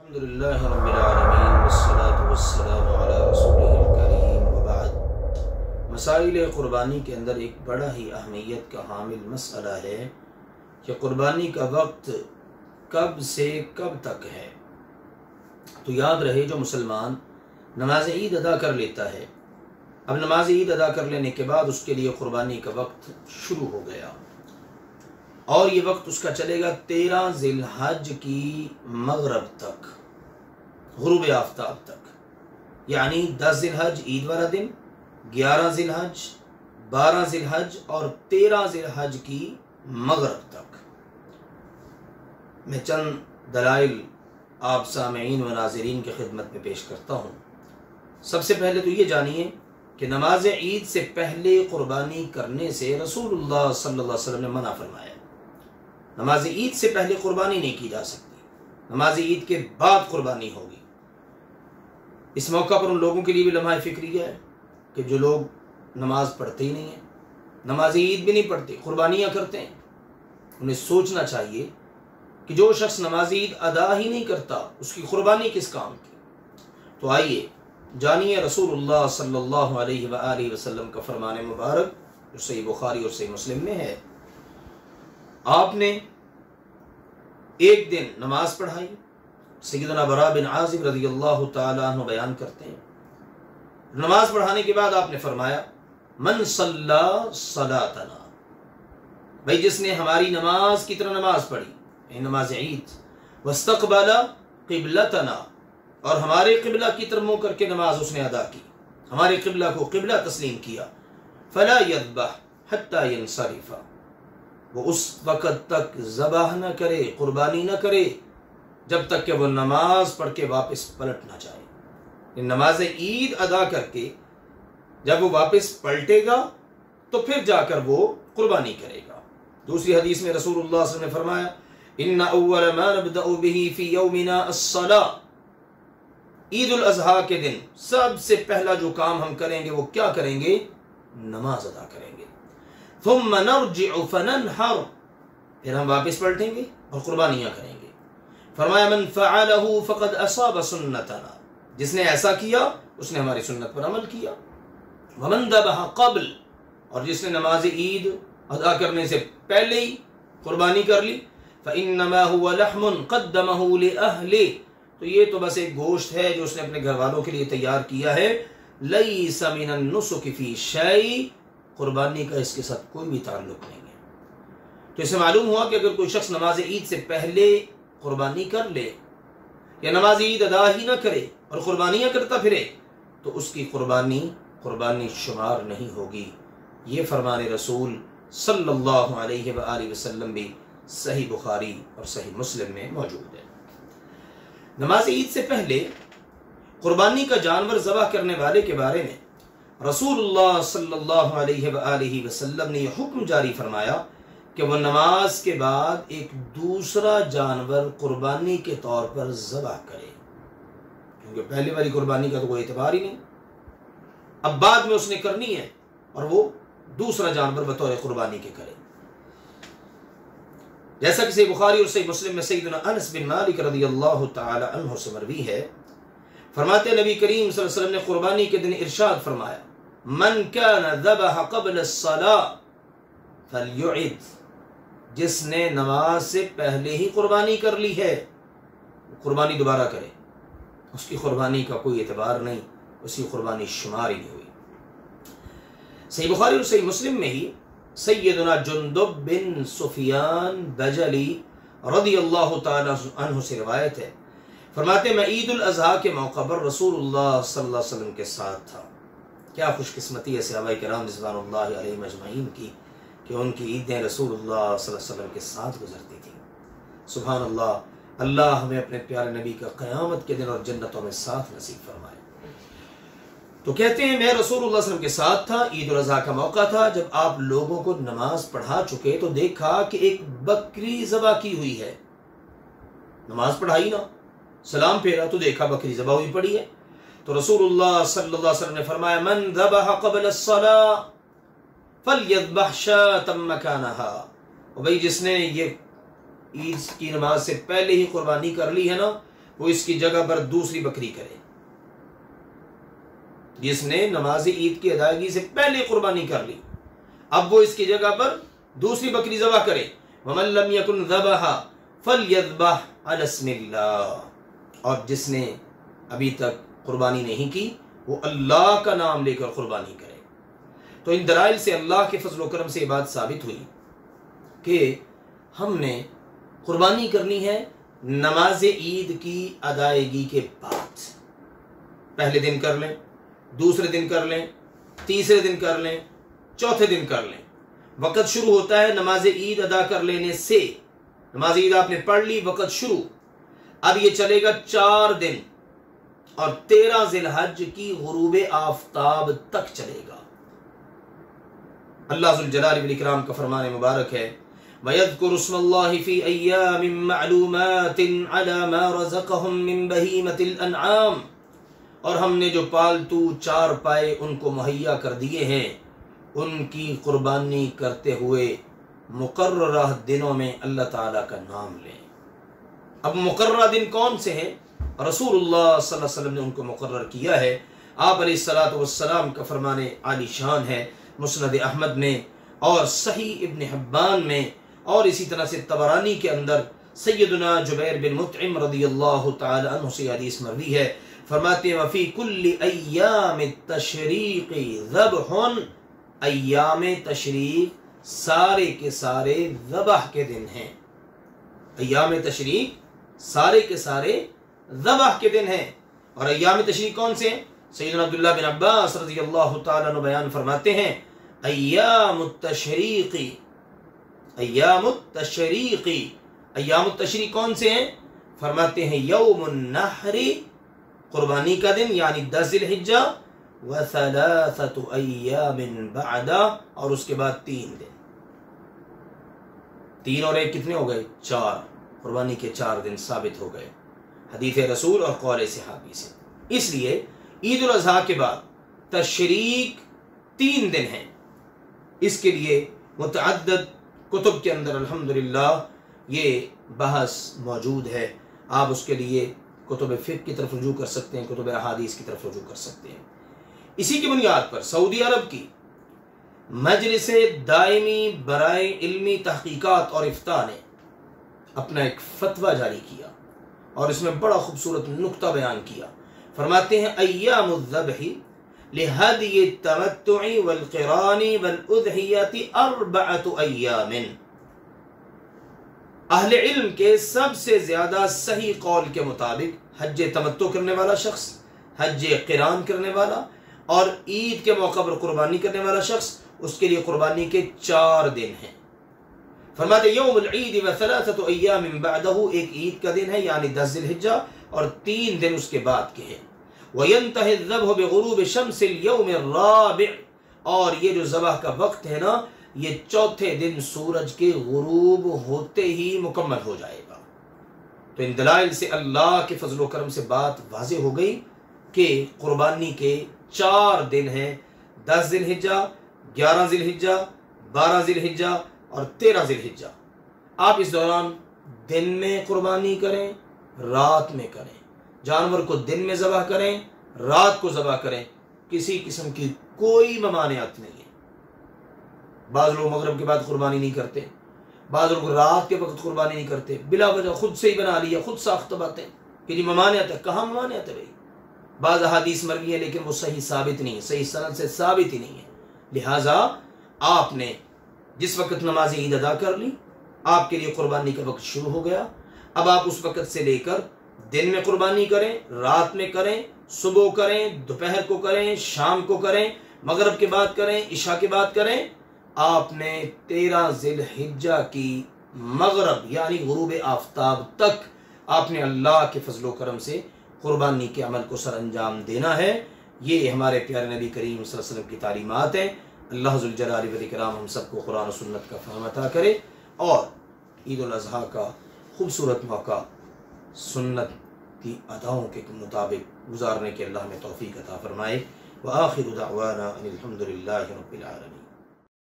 الحمدللہ رب العالمین والصلاة والسلام علی رسولہ الکریم وبعد۔ مسائل قربانی کے اندر ایک بڑا ہی اہمیت کا حامل مسئلہ ہے کہ قربانی کا وقت کب سے کب تک ہے۔ تو یاد رہے، جو مسلمان نماز عید ادا کر لیتا ہے، اب نماز عید ادا کر لینے کے بعد اس کے لیے قربانی کا وقت شروع ہو گیا، اور یہ وقت اس کا چلے گا 13 ذی الحج کی مغرب تک، غروب آفتاب تک، یعنی 10 ذی الحج عید والا دن، 11 ذی الحج، 12 ذی الحج اور 13 ذی الحج کی مغرب تک۔ میں چند دلائل آپ سامعین و ناظرین کی خدمت میں پیش کرتا ہوں۔ سب سے پہلے تو یہ جانیے کہ نماز عید سے پہلے قربانی کرنے سے رسول اللہ صلی اللہ علیہ وسلم نے منع فرمایا۔ نماز عید سے پہلے قربانی نہیں کی جا سکتی، نماز عید کے بعد قربانی ہوگی۔ اس موقع پر ان لوگوں کے لیے بھی لمحہ فکریہ ہے کہ جو لوگ نماز پڑھتے ہی نہیں ہیں، نماز عید بھی نہیں پڑھتے، قربانیاں کرتے ہیں، انہیں سوچنا چاہیے کہ جو شخص نماز عید ادا ہی نہیں کرتا، اس کی قربانی کس کام کی۔ تو آئیے جانیے رسول اللہ صلی اللہ علیہ وآلہ وسلم کا فرمان مبارک، جو صحیح بخاری اور صحیح مسلم میں ہے۔ آپ نے ایک دن نماز پڑھائی، سیدنا براء بن عازب رضی اللہ تعالیٰ عنہ بیان کرتے ہیں، نماز پڑھانے کے بعد آپ نے فرمایا من صلی صلاتنا، بھائی جس نے ہماری نماز کی طرح نماز پڑھی، نماز عید، واستقبل قبلتنا، اور ہمارے قبلہ کی طرف منہ کر کے نماز اس نے ادا کی، ہمارے قبلہ کو قبلہ تسلیم کیا، فلا يذبح حتى ينصرف، وہ اس وقت تک ذبح نہ کرے، قربانی نہ کرے جب تک کہ وہ نماز پڑھ کے واپس پلٹ نہ جائے۔ نماز عید ادا کر کے جب وہ واپس پلٹے گا تو پھر جا کر وہ قربانی کرے گا۔ دوسری حدیث میں رسول اللہ صلی اللہ علیہ وسلم نے فرمایا ان اول ما نبدأ به في يومنا الصلاة، عید الاضحیٰ کے دن سب سے پہلا جو کام ہم کریں گے وہ کیا کریں گے؟ نماز ادا کریں گے۔ ثم نرجع فننحر، پھر ہم واپس پلٹیں گے اور قربانیاں کریں گے۔ فرمایا من فعله فقد اصاب سنتنا، جس نے ایسا کیا اس نے ہماری سنت پر عمل کیا۔ ومن ذبح قبل، اور جس نے نماز عید ادا کرنے سے پہلے ہی قربانی کر لی، فانما هو لحم قدمه لاهله، تو یہ تو بس ایک گوشت ہے جو اس نے اپنے گھر والوں کے لیے تیار کیا ہے۔ لیس من النسک فی شیء، قربانی کا اس کے ساتھ کوئی بھی تعلق نہیں ہے۔ تو اس سے معلوم ہوا کہ اگر کوئی شخص نماز عید سے پہلے قربانی کر لے یا نماز عید ادا ہی نہ کرے اور قربانیاں کرتا پھرے تو اس کی قربانی شمار نہیں ہوگی۔ یہ فرمان رسول صلی اللہ علیہ وآلہ وسلم بھی صحیح بخاری اور صحیح مسلم میں موجود ہے۔ نماز عید سے پہلے قربانی کا جانور ذبح کرنے والے کے بارے میں رسول اللہ صلی اللہ علیہ وآلہ وسلم نے یہ حکم جاری فرمایا کہ وہ نماز کے بعد ایک دوسرا جانور قربانی کے طور پر ذبح کرے، کیونکہ پہلے والی قربانی کا تو کوئی اعتبار ہی نہیں، اب بعد میں اس نے کرنی ہے اور وہ دوسرا جانور بطور قربانی کے کرے۔ جیسا کہ صحیح بخاری اور صحیح مسلم میں سیدنا انس بن مالک رضی اللہ تعالی عنہ سے مروی ہے، فرماتے نبی کریم صلی اللہ علیہ وسلم نے قربانی کے دن ارشاد فرمایا من کان ذبح قبل الصلاة فلیعد، جس نے نماز سے پہلے ہی قربانی کر لی ہے قربانی دوبارہ کرے، اس کی قربانی کا کوئی اعتبار نہیں، اس کی قربانی شمار ہی نہیں ہوئی۔ صحیح بخاری اور صحیح مسلم میں ہی سیدنا جندب بن سفیان بجلی رضی اللہ تعالی عنہ سے روایت ہے، فرماتے میں عید الاضحیٰ کے موقع پر رسول اللہ صلی اللہ علیہ وسلم کے ساتھ تھا۔ کیا خوش قسمتی ہے صحابہ کرام رضوان اللہ علیہم اجمعین کی کہ ان کی عیدیں رسول اللہ صلی اللہ علیہ وسلم کے ساتھ گزرتی تھیں۔ سبحان اللہ، اللہ ہمیں اپنے پیارے نبی کا قیامت کے دن اور جنتوں میں ساتھ نصیب فرمائے۔ تو کہتے ہیں میں رسول اللہ صلی اللہ علیہ وسلم کے ساتھ تھا، عید الاضحیٰ کا موقع تھا، جب آپ لوگوں کو نماز پڑھا چکے تو دیکھا کہ ایک بکری ذبح کی ہوئی ہے۔ نماز پڑھائی نا، سلام پھیرا تو دیکھا بکری ذبح ہوئی پڑی ہے۔ تو رسول اللہ صلی اللہ علیہ وسلم نے فرمایا من ذبح قبل الصلاة فلیذبح شاة مکانہا، اور بھئی جس نے یہ عید کی نماز سے پہلے ہی قربانی کر لی ہے نا، وہ اس کی جگہ پر دوسری بکری کرے۔ جس نے نماز عید کی ادائیگی سے پہلے قربانی کر لی، اب وہ اس کی جگہ پر دوسری بکری ذبح کرے۔ وَمَن لَّمْ يَكُنْ ذَبَحَ فَلْيَذْبَحْ عَلَى اسْمِ اللَّهِ، اور جس نے ابھی تک قربانی نہیں کی وہ اللہ کا نام لے کر قربانی کرے۔ تو ان دلائل سے اللہ کے فضل و کرم سے یہ بات ثابت ہوئی کہ ہم نے قربانی کرنی ہے نماز عید کی ادائیگی کے بعد۔ پہلے دن کر لیں، دوسرے دن کر لیں، تیسرے دن کر لیں، چوتھے دن کر لیں۔ وقت شروع ہوتا ہے نماز عید ادا کر لینے سے۔ نماز عید آپ نے پڑھ لی، وقت شروع، اب یہ چلے گا 4 دن اور 13 ذی الحج کی غروب آفتاب تک چلے گا۔ اللہ ذوالجلال والاکرام کا فرمان مبارک ہے وَيَذْكُرُ اسْمَ اللَّهِ فِي أَيَّامٍ مَّعْلُومَاتٍ عَلَى مَا رَزَقَهُم مِّن بَهِيمَةِ الْأَنْعَامِ، اور ہم نے جو پالتو چار پائے ان کو مہیا کر دیے ہیں ان کی قربانی کرتے ہوئے مقررہ دنوں میں اللہ تعالیٰ کا نام لیں۔ اب مقررہ دن کون سے ہیں؟ رسول اللہ صلی اللہ علیہ وسلم نے ان کو مقرر کیا ہے۔ آپ علیہ الصلوۃ والسلام کا فرمان عالی شان ہے مسند احمد میں اور صحیح ابن حبان میں، اور اسی طرح سے طبرانی کے اندر سیدنا جبیر بن مطعم رضی اللہ تعالی عنہ سے حدیث مروی ہے، فرماتے ہیں وفی کل ایام التشریق ذبح، ایام تشریق سارے کے سارے ذبح کے دن ہیں۔ ایام تشریق سارے کے سارے ذبح کے دن ہیں۔ اور ایام تشریق کون سے ہیں؟ سیدنا عبداللہ بن عباس رضی اللہ تعالیٰ عنہ بیان فرماتے ہیں ایام التشریق، ایام التشریق، ایام التشریق کون سے ہیں؟ فرماتے ہیں یوم النحر، قربانی کا دن یعنی 10 ذی الحجہ، وثلاثۃ ایام بعد، اور اس کے بعد 3 دن۔ 3 اور 1 کتنے ہو گئے؟ 4۔ قربانی کے 4 دن ثابت ہو گئے حدیث رسول اور قول صحابی سے۔ اس لیے عید الاضحیٰ کے بعد تشریق 3 دن ہیں۔ اس کے لیے متعدد کتب کے اندر الحمدللہ یہ بحث موجود ہے، آپ اس کے لیے کتب فقہ کی طرف رجوع کر سکتے ہیں، کتب احادیث کی طرف رجوع کر سکتے ہیں۔ اسی کی بنیاد پر سعودی عرب کی مجلس دائمی برائے علمی تحقیقات اور افتاء نے اپنا ایک فتویٰ جاری کیا اور اس میں بڑا خوبصورت نقطہ بیان کیا۔ فرماتے ہیں ایام الذبح لہدی التمتع والقران والاضحیۃ 4 ایام۔ اہل علم کے سب سے زیادہ صحیح قول کے مطابق حج تمتع کرنے والا شخص، حج قران کرنے والا اور عید کے موقع پر قربانی کرنے والا شخص، اس کے لیے قربانی کے 4 دن ہیں۔ فرماتے یوم العید وثلاثۃ ایام بعدہ، ایک عید کا دن ہے یعنی 10 ذی الحجہ، اور 3 دن اس کے بعد کے ہیں۔ وَيَنْتَهِ الذَّبْحُ بِغُرُوبِ شَمْسِ الْيَوْمِ الرَّابِعِ، اور یہ جو ذبح کا وقت ہے نا یہ 4تھے دن سورج کے غروب ہوتے ہی مکمل ہو جائے گا۔ تو ان دلائل سے اللہ کے فضل و کرم سے بات واضح ہو گئی کہ قربانی کے 4 دن ہیں، 10 ذی الحجہ، 11 ذی الحجہ، 12 ذی الحجہ اور 13 ذی الحجہ۔ آپ اس دوران دن میں قربانی کریں، رات میں کریں، جانور کو دن میں ذبح کریں، رات کو ذبح کریں، کسی قسم کی کوئی ممانعت نہیں ہے۔ بعض لوگ مغرب کے بعد قربانی نہیں کرتے، بعض لوگ رات کے وقت قربانی نہیں کرتے، بلا وجہ خود سے ہی بنا لیا، خود ساخت باتیں کہ جی ممانعت ہے۔ کہاں ممانعت ہے بھائی؟ بعض احادیث مروی ہیں لیکن وہ صحیح ثابت نہیں ہے، صحیح سند سے ثابت ہی نہیں ہے۔ لہٰذا آپ نے جس وقت نماز عید ادا کر لی، آپ کے لیے قربانی کا وقت شروع ہو گیا۔ اب آپ اس وقت سے لے کر دن میں قربانی کریں، رات میں کریں، صبح کریں، دوپہر کو کریں، شام کو کریں، مغرب کے بعد کریں، عشاء کے بعد کریں۔ آپ نے 13 ذی الحجہ کی مغرب یعنی غروب آفتاب تک آپ نے اللہ کے فضل و کرم سے قربانی کے عمل کو سر انجام دینا ہے۔ یہ ہمارے پیارے نبی کریم صلی اللہ علیہ وسلم کی تعلیمات ہیں۔ اللہ ذوالجلال والاکرام ہم سب کو قرآن و سنت کا فہم عطا کرے اور عید الاضحیٰ کا خوبصورت موقع سنت کی اداؤں کے مطابق گزارنے کے اللہ ہمیں توفیق عطا فرمائے۔ وآخر دعوانا ان الحمد للہ رب العالمین۔